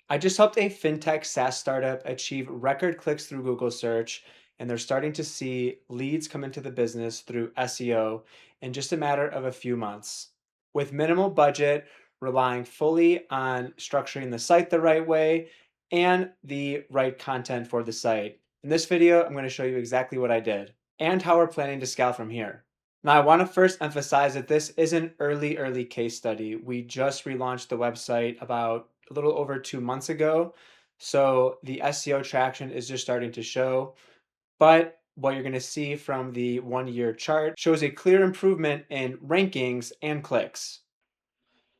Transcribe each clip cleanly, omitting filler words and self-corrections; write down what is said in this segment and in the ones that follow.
I just helped a fintech SaaS startup achieve record clicks through Google search, and they're starting to see leads come into the business through SEO in just a matter of a few months. With minimal budget, relying fully on structuring the site the right way and the right content for the site. In this video, I'm going to show you exactly what I did and how we're planning to scale from here. Now, I want to first emphasize that this is an early case study. We just relaunched the website about a little over 2 months ago. So the SEO traction is just starting to show. But what you're going to see from the 1 year chart shows a clear improvement in rankings and clicks.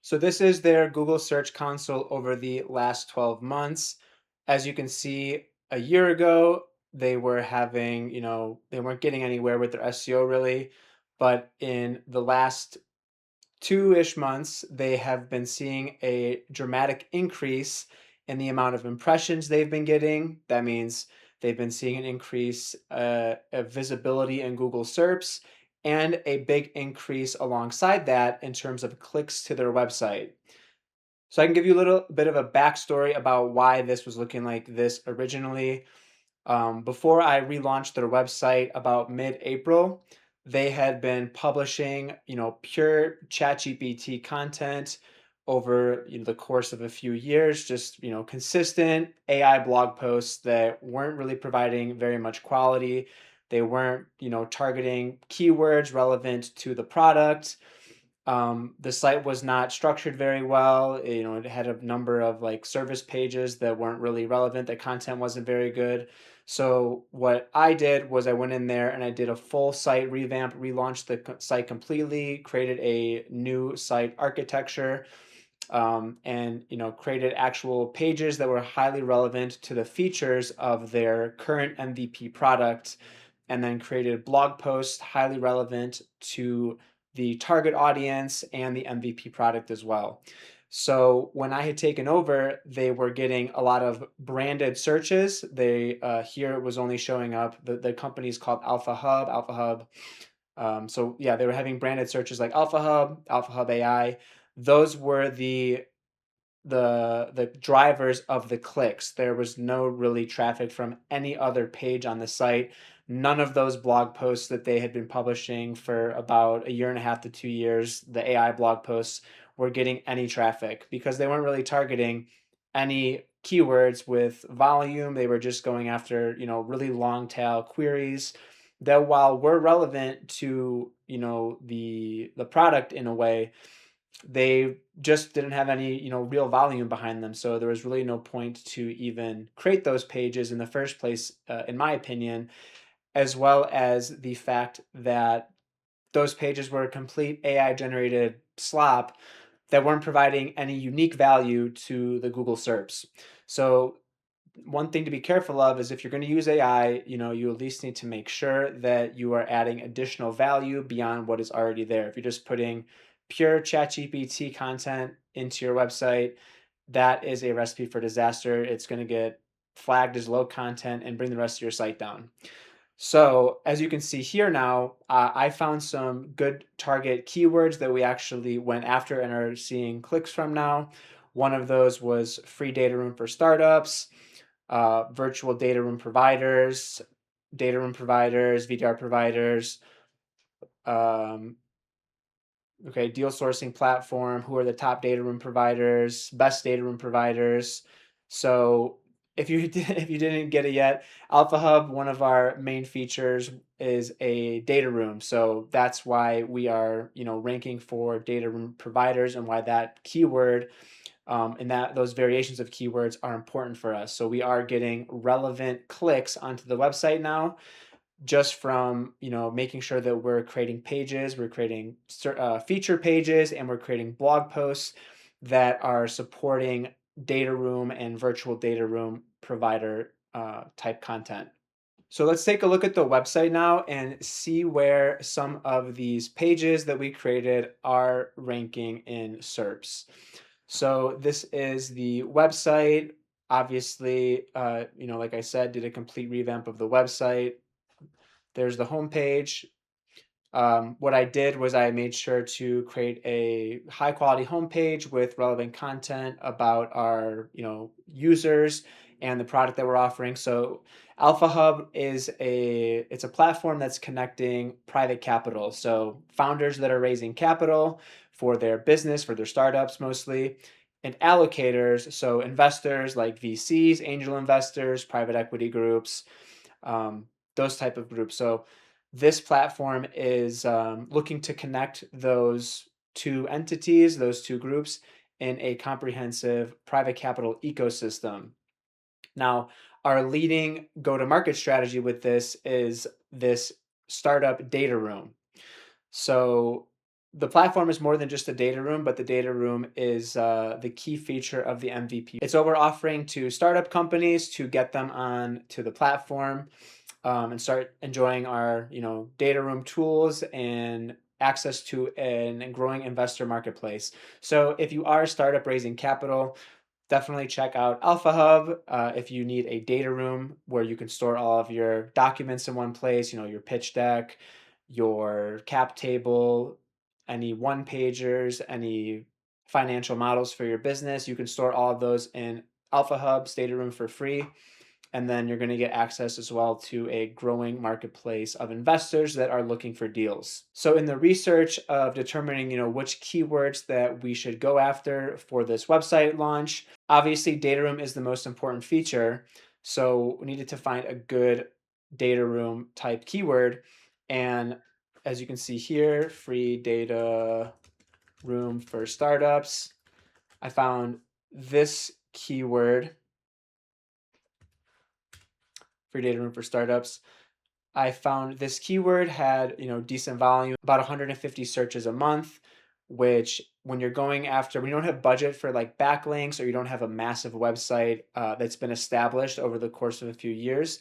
So this is their Google Search Console over the last 12 months. As you can see, a year ago, they were having, they weren't getting anywhere with their SEO really. But in the last 2-ish months, they have been seeing a dramatic increase in the amount of impressions they've been getting. That means they've been seeing an increase of visibility in Google SERPs and a big increase alongside that in terms of clicks to their website. So I can give you a little bit of a backstory about why this was looking like this originally. Before I relaunched their website about mid-April, they had been publishing, pure ChatGPT content over the course of a few years, just consistent AI blog posts that weren't really providing very much quality. They weren't, targeting keywords relevant to the product. The site was not structured very well. It had a number of like service pages that weren't really relevant. The content wasn't very good. So what I did was I went in there and I did a full site revamp, relaunched the site completely, created a new site architecture, and created actual pages that were highly relevant to the features of their current MVP product, and then created blog posts highly relevant to the target audience and the MVP product as well. So when I had taken over, they were getting a lot of branded searches. They here it was only showing up. The company is called Alpha Hub. Alpha Hub. So yeah, they were having branded searches like Alpha Hub, Alpha Hub AI. Those were the drivers of the clicks. There was no really traffic from any other page on the site. None of those blog posts that they had been publishing for about a year and a half to 2 years, the AI blog posts, were getting any traffic because they weren't really targeting any keywords with volume. They were just going after, really long tail queries that while were relevant to, the product in a way, they just didn't have any real volume behind them, so there was really no point to even create those pages in the first place, in my opinion, as well as the fact that those pages were complete AI generated slop that weren't providing any unique value to the Google SERPs. So one thing to be careful of is if you're going to use AI, you at least need to make sure that you are adding additional value beyond what is already there. If you're just putting pure ChatGPT content into your website, that is a recipe for disaster. It's going to get flagged as low content and bring the rest of your site down. So as you can see here now, I found some good target keywords that we actually went after and are seeing clicks from now. One of those was free data room for startups, virtual data room providers, VDR providers, um, okay, deal sourcing platform, who are the top data room providers, best data room providers. So if you if you didn't get it yet, Alpha Hub, one of our main features is a data room. So that's why we are, ranking for data room providers and why that keyword and that those variations of keywords are important for us. So we are getting relevant clicks onto the website now just from making sure that we're creating pages, we're creating feature pages, and we're creating blog posts that are supporting data room and virtual data room provider type content. So let's take a look at the website now and see where some of these pages that we created are ranking in SERPs. So this is the website. Obviously, like I said, did a complete revamp of the website. There's the home page. What I did was I made sure to create a high quality homepage with relevant content about our, users and the product that we're offering. So Alpha Hub it's a platform that's connecting private capital. So founders that are raising capital for their business, for their startups mostly, and allocators, so investors like VCs, angel investors, private equity groups, um, those type of groups. So this platform is looking to connect those two entities, those two groups, in a comprehensive private capital ecosystem. Now, our leading go-to-market strategy with this is this startup data room. So the platform is more than just a data room, but the data room is the key feature of the MVP. It's what we're offering to startup companies to get them on to the platform, and start enjoying our data room tools and access to an growing investor marketplace. So if you are a startup raising capital, definitely check out Alpha Hub. If you need a data room where you can store all of your documents in one place, your pitch deck, your cap table, any one pagers, any financial models for your business, you can store all of those in Alpha Hub's data room for free. And then you're going to get access as well to a growing marketplace of investors that are looking for deals. So in the research of determining, which keywords that we should go after for this website launch, obviously data room is the most important feature. So we needed to find a good data room type keyword. And as you can see here, free data room for startups, I found this keyword, free data room for startups. I found this keyword had, decent volume, about 150 searches a month, which when you're going after, when you don't have budget for like backlinks, or you don't have a massive website that's been established over the course of a few years,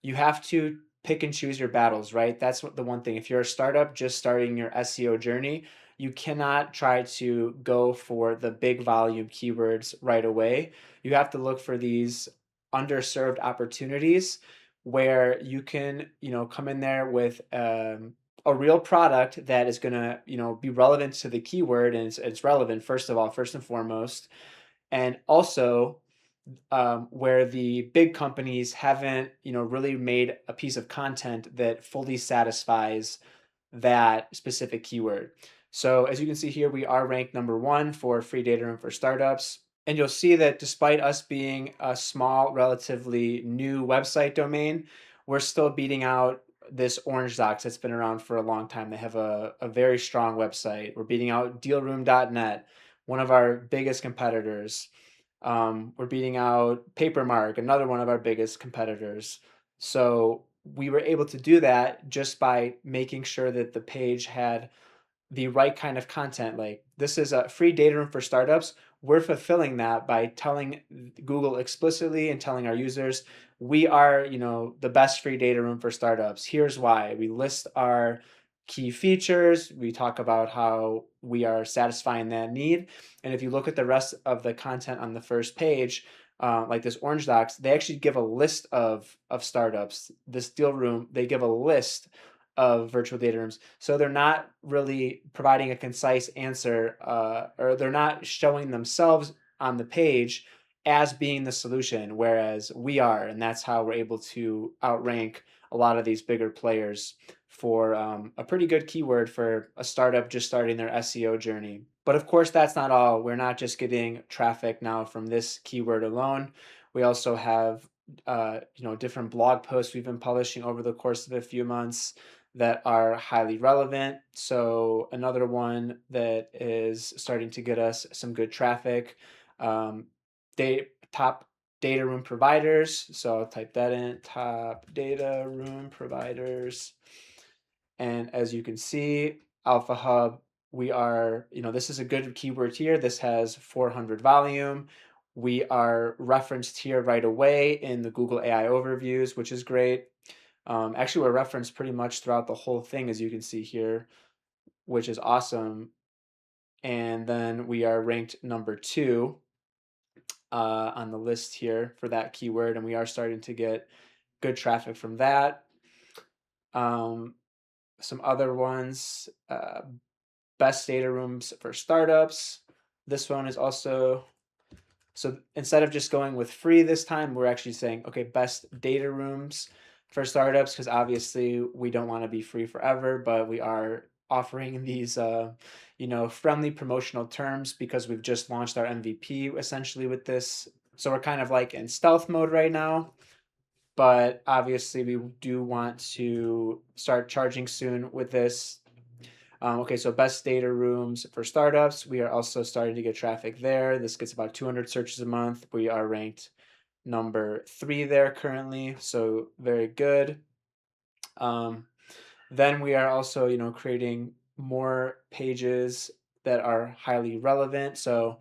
you have to pick and choose your battles, right? That's what the one thing. If you're a startup just starting your SEO journey, you cannot try to go for the big volume keywords right away. You have to look for these underserved opportunities where you can, come in there with a real product that is going to, be relevant to the keyword, and it's relevant first of all, first and foremost, and also where the big companies haven't, really made a piece of content that fully satisfies that specific keyword. So as you can see here, we are ranked number one for free data room for startups. And you'll see that despite us being a small, relatively new website domain, we're still beating out this Orange Docs that's been around for a long time. They have a very strong website. We're beating out dealroom.net, one of our biggest competitors. We're beating out Papermark, another one of our biggest competitors. So we were able to do that just by making sure that the page had the right kind of content. Like, this is a free data room for startups. We're fulfilling that by telling Google explicitly and telling our users, we are, the best free data room for startups. Here's why. We list our key features. We talk about how we are satisfying that need. And if you look at the rest of the content on the first page, like this Orange Docs, they actually give a list of startups. This deal room, they give a list of virtual data rooms. So they're not really providing a concise answer, or they're not showing themselves on the page as being the solution, whereas we are. And that's how we're able to outrank a lot of these bigger players for a pretty good keyword for a startup just starting their SEO journey. But of course, that's not all. We're not just getting traffic now from this keyword alone. We also have different blog posts we've been publishing over the course of a few months that are highly relevant. So another one that is starting to get us some good traffic, top data room providers. So I'll type that in, top data room providers. And as you can see, Alpha Hub, we are, this is a good keyword here. This has 400 volume. We are referenced here right away in the Google AI overviews, which is great. Actually, we're referenced pretty much throughout the whole thing, as you can see here, which is awesome. And then we are ranked number 2 on the list here for that keyword, and we are starting to get good traffic from that. Some other ones, best data rooms for startups. This one is also, so instead of just going with free this time, we're actually saying, okay, best data rooms for startups, because obviously we don't want to be free forever, but we are offering these, friendly promotional terms because we've just launched our MVP essentially with this. So we're kind of like in stealth mode right now, but obviously we do want to start charging soon with this. Okay, so best data rooms for startups. We are also starting to get traffic there. This gets about 200 searches a month. We are ranked number 3 there currently, so very good. Um, then we are also, creating more pages that are highly relevant. So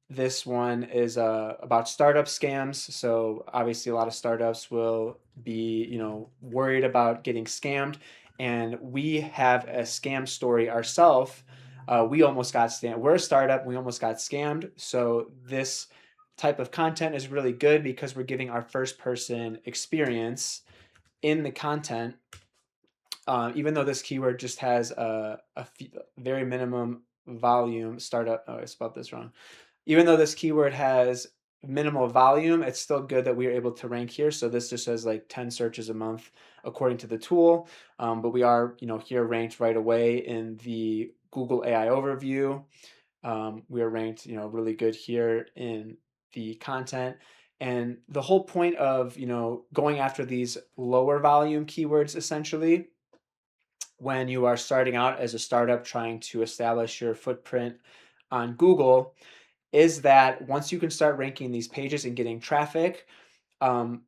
this one is about startup scams. So obviously, a lot of startups will be, worried about getting scammed, and we have a scam story ourselves. We almost got scammed. We're a startup. We almost got scammed. So this type of content is really good because we're giving our first person experience in the content. Even though this keyword just has very minimum volume startup. Oh, I spelled this wrong. Even though this keyword has minimal volume, it's still good that we are able to rank here. So this just says like 10 searches a month according to the tool. But we are, here ranked right away in the Google AI overview. We are ranked, really good here in the content. And the whole point of, going after these lower volume keywords essentially when you are starting out as a startup trying to establish your footprint on Google is that once you can start ranking these pages and getting traffic, um,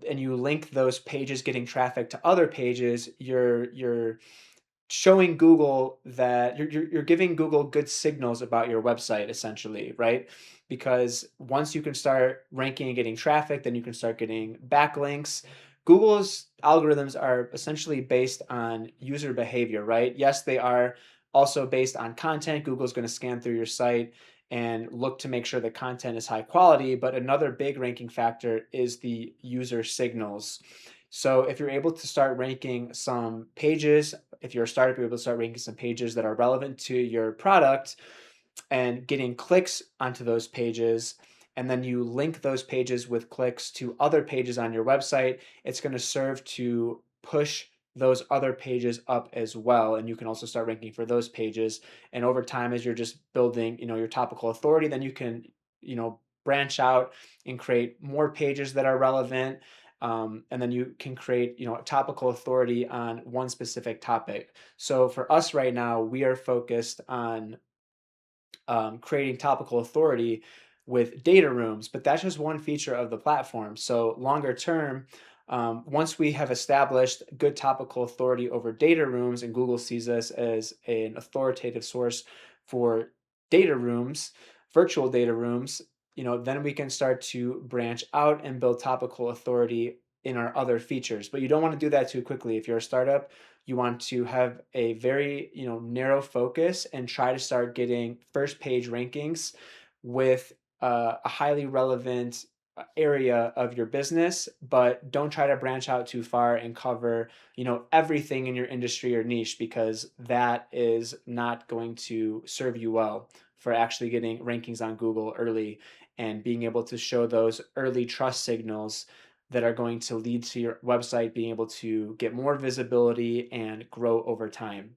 and you link those pages getting traffic to other pages, you're showing Google that you're giving Google good signals about your website essentially, right? Because once you can start ranking and getting traffic, then you can start getting backlinks. Google's algorithms are essentially based on user behavior, right? Yes, they are also based on content. Google's going to scan through your site and look to make sure the content is high quality, but another big ranking factor is the user signals. So if you're able to start ranking some pages, if you're a startup, you're able to start ranking some pages that are relevant to your product and getting clicks onto those pages, and then you link those pages with clicks to other pages on your website, it's going to serve to push those other pages up as well. And you can also start ranking for those pages. And over time, as you're just building, your topical authority, then you can, branch out and create more pages that are relevant. And then you can create, a topical authority on one specific topic. So for us right now, we are focused on creating topical authority with data rooms, but that's just one feature of the platform. So longer term, once we have established good topical authority over data rooms and Google sees us as an authoritative source for data rooms, virtual data rooms, then we can start to branch out and build topical authority in our other features. But you don't want to do that too quickly. If you're a startup, you want to have a very, narrow focus and try to start getting first page rankings with a highly relevant area of your business, but don't try to branch out too far and cover, everything in your industry or niche, because that is not going to serve you well for actually getting rankings on Google early and being able to show those early trust signals that are going to lead to your website being able to get more visibility and grow over time.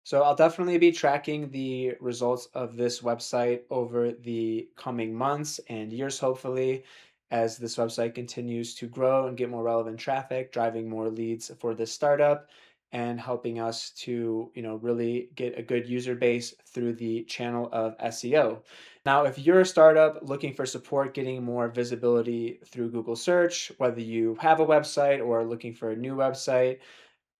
So I'll definitely be tracking the results of this website over the coming months and years, hopefully, as this website continues to grow and get more relevant traffic, driving more leads for this startup and helping us to, really get a good user base through the channel of SEO. Now, if you're a startup looking for support getting more visibility through Google search, whether you have a website or are looking for a new website,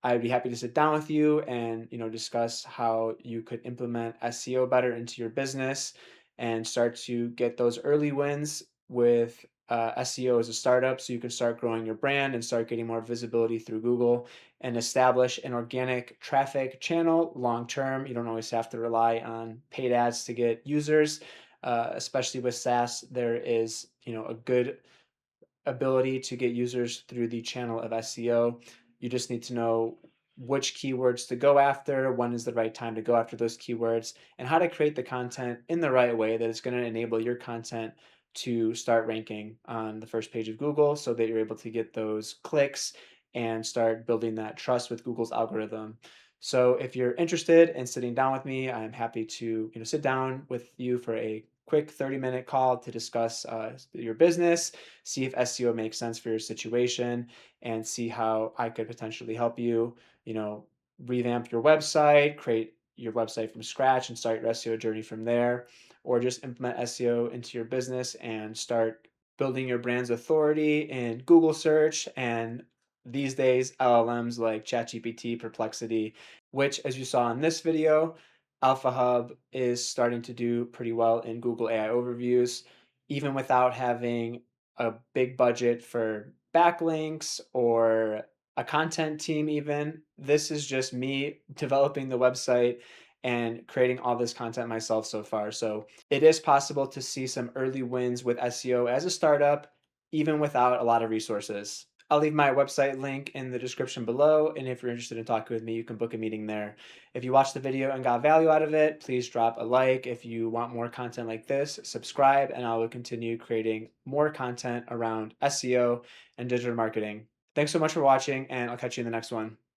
I'd be happy to sit down with you and, discuss how you could implement SEO better into your business and start to get those early wins with SEO as a startup, so you can start growing your brand and start getting more visibility through Google and establish an organic traffic channel long term. You don't always have to rely on paid ads to get users, especially with SaaS. There is, a good ability to get users through the channel of SEO. You just need to know which keywords to go after, when is the right time to go after those keywords, and how to create the content in the right way that is going to enable your content to start ranking on the first page of Google so that you're able to get those clicks and start building that trust with Google's algorithm. So if you're interested in sitting down with me, I'm happy to, sit down with you for a quick 30-minute call to discuss your business, see if SEO makes sense for your situation, and see how I could potentially help you, you know, revamp your website, create your website from scratch and start your SEO journey from there, or just implement SEO into your business and start building your brand's authority in Google search and these days LLMs like ChatGPT, Perplexity, which as you saw in this video, Alpha Hub is starting to do pretty well in Google AI overviews, even without having a big budget for backlinks or a content team even. This is just me developing the website and creating all this content myself so far. So it is possible to see some early wins with SEO as a startup, even without a lot of resources. I'll leave my website link in the description below, and if you're interested in talking with me, you can book a meeting there. If you watched the video and got value out of it, please drop a like. If you want more content like this, subscribe, and I will continue creating more content around SEO and digital marketing. Thanks so much for watching, and I'll catch you in the next one.